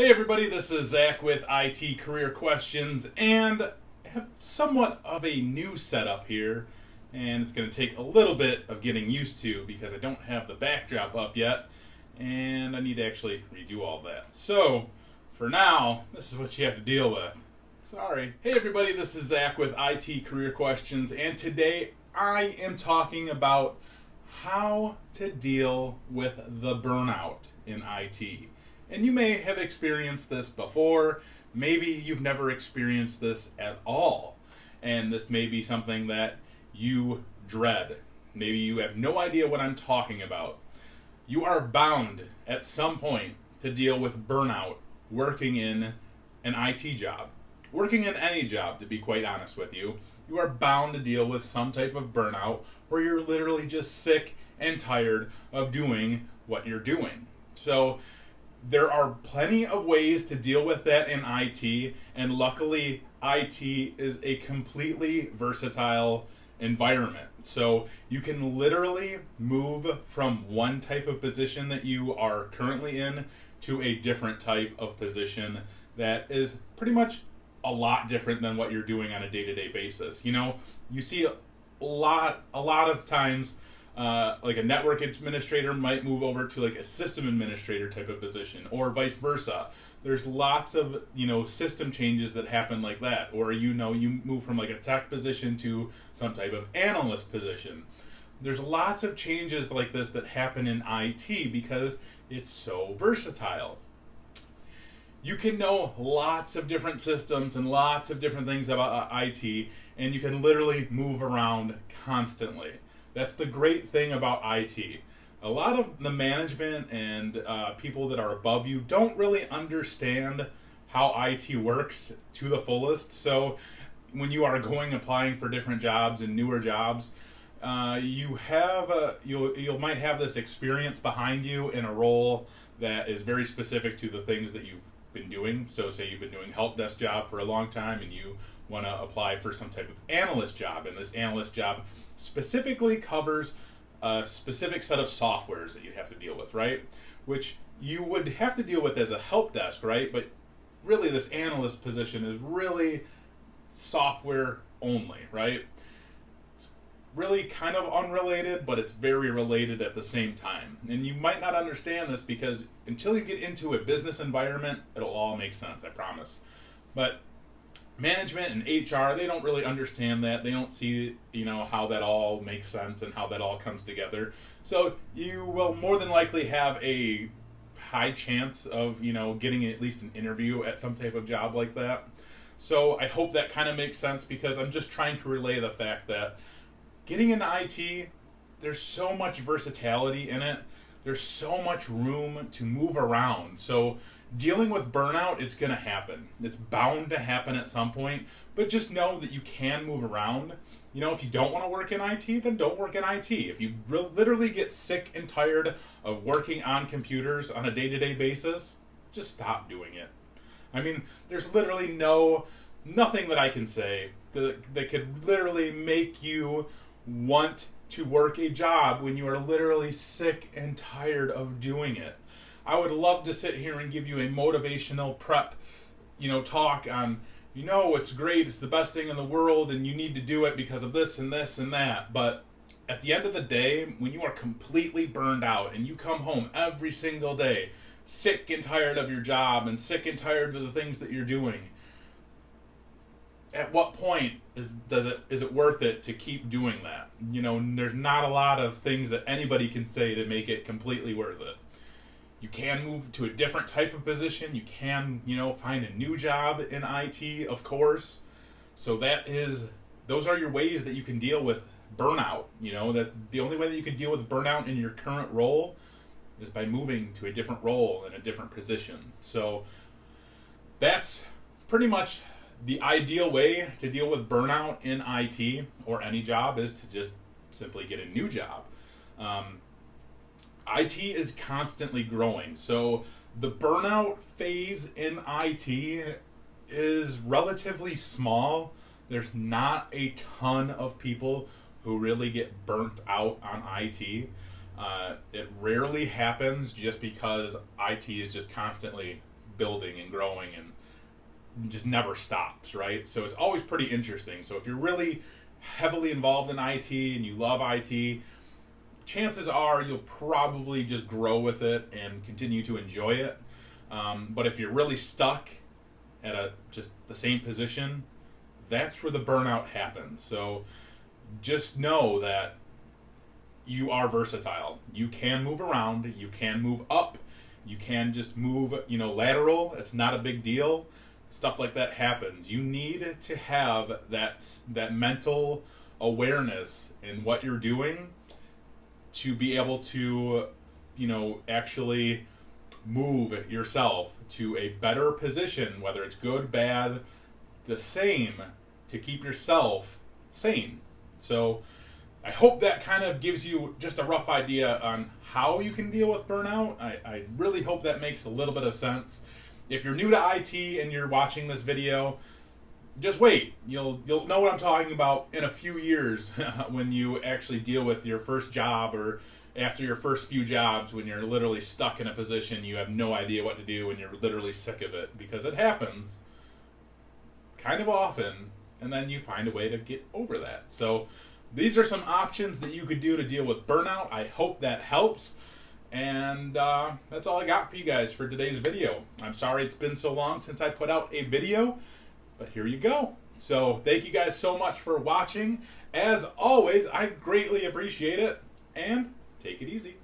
Hey everybody, this is Zach with IT Career Questions, and I have somewhat of a new setup here, and it's going to take a little bit of getting used to because I don't have the backdrop up yet, and I need to actually redo all that. So, for now, this is what you have to deal with. Sorry. Hey everybody, this is Zach with IT Career Questions, and today I am talking about how to deal with the burnout in IT. And you may have experienced this before. Maybe you've never experienced this at all. And this may be something that you dread. Maybe you have no idea what I'm talking about. You are bound at some point to deal with burnout working in an IT job. Working in any job, to be quite honest with you. You are bound to deal with some type of burnout where you're literally just sick and tired of doing what you're doing. So, there are plenty of ways to deal with that in IT, and luckily, IT is a completely versatile environment. So you can literally move from one type of position that you are currently in to a different type of position that is pretty much a lot different than what you're doing on a day-to-day basis. You know, you see a lot of times like a network administrator might move over to like a system administrator type of position, or vice versa. There's lots of system changes that happen like that, or you move from like a tech position to some type of analyst position. There's lots of changes like this that happen in IT because it's so versatile. You can know lots of different systems and lots of different things about IT, and you can literally move around constantly. That's the great thing about IT. A lot of the management and people that are above you don't really understand how IT works to the fullest. So when you are applying for different jobs and newer jobs, you might have this experience behind you in a role that is very specific to the things that you've been doing. So say you've been doing a help desk job for a long time and you want to apply for some type of analyst job, and this analyst job specifically covers a specific set of softwares that you have to deal with, right? Which you would have to deal with as a help desk, right? But really this analyst position is really software only, right? It's really kind of unrelated, but it's very related at the same time. And you might not understand this because until you get into a business environment, it'll all make sense, I promise. But management and HR, they don't really understand that. They don't see, how that all makes sense and how that all comes together. So you will more than likely have a high chance of, getting at least an interview at some type of job like that. So I hope that kind of makes sense because I'm just trying to relay the fact that getting into IT, there's so much versatility in it. There's so much room to move around. So dealing with burnout, it's going to happen. It's bound to happen at some point. But just know that you can move around. If you don't want to work in IT, then don't work in IT. If you literally get sick and tired of working on computers on a day-to-day basis, just stop doing it. I mean, there's literally nothing that I can say that could literally make you want to work a job when you are literally sick and tired of doing it. I would love to sit here and give you a motivational prep, talk on, it's great, it's the best thing in the world, and you need to do it because of this and this and that. But at the end of the day, when you are completely burned out and you come home every single day, sick and tired of your job and sick and tired of the things that you're doing, at what point is it worth it to keep doing that? There's not a lot of things that anybody can say to make it completely worth it. You can move to a different type of position. You can, find a new job in IT, of course. So those are your ways that you can deal with burnout. That the only way that you can deal with burnout in your current role is by moving to a different role in a different position. So that's pretty much the ideal way to deal with burnout in IT or any job is to just simply get a new job. IT is constantly growing, so the burnout phase in IT is relatively small. There's not a ton of people who really get burnt out on IT. It rarely happens just because IT is just constantly building and growing and just never stops, right? So it's always pretty interesting. So if you're really heavily involved in IT and you love IT, chances are you'll probably just grow with it and continue to enjoy it. But if you're really stuck at just the same position, that's where the burnout happens. So just know that you are versatile. You can move around. You can move up. You can just move, lateral. It's not a big deal. Stuff like that happens. You need to have that mental awareness in what you're doing to be able to, actually move yourself to a better position, whether it's good, bad, the same, to keep yourself sane. So I hope that kind of gives you just a rough idea on how you can deal with burnout. I really hope that makes a little bit of sense. If you're new to IT and you're watching this video, just wait. You'll know what I'm talking about in a few years when you actually deal with your first job, or after your first few jobs, when you're literally stuck in a position you have no idea what to do and you're literally sick of it, because it happens kind of often, and then you find a way to get over that. So these are some options that you could do to deal with burnout. I hope that helps. And that's all I got for you guys for today's video. I'm sorry it's been so long since I put out a video, but here you go. So thank you guys so much for watching. As always, I greatly appreciate it, and take it easy.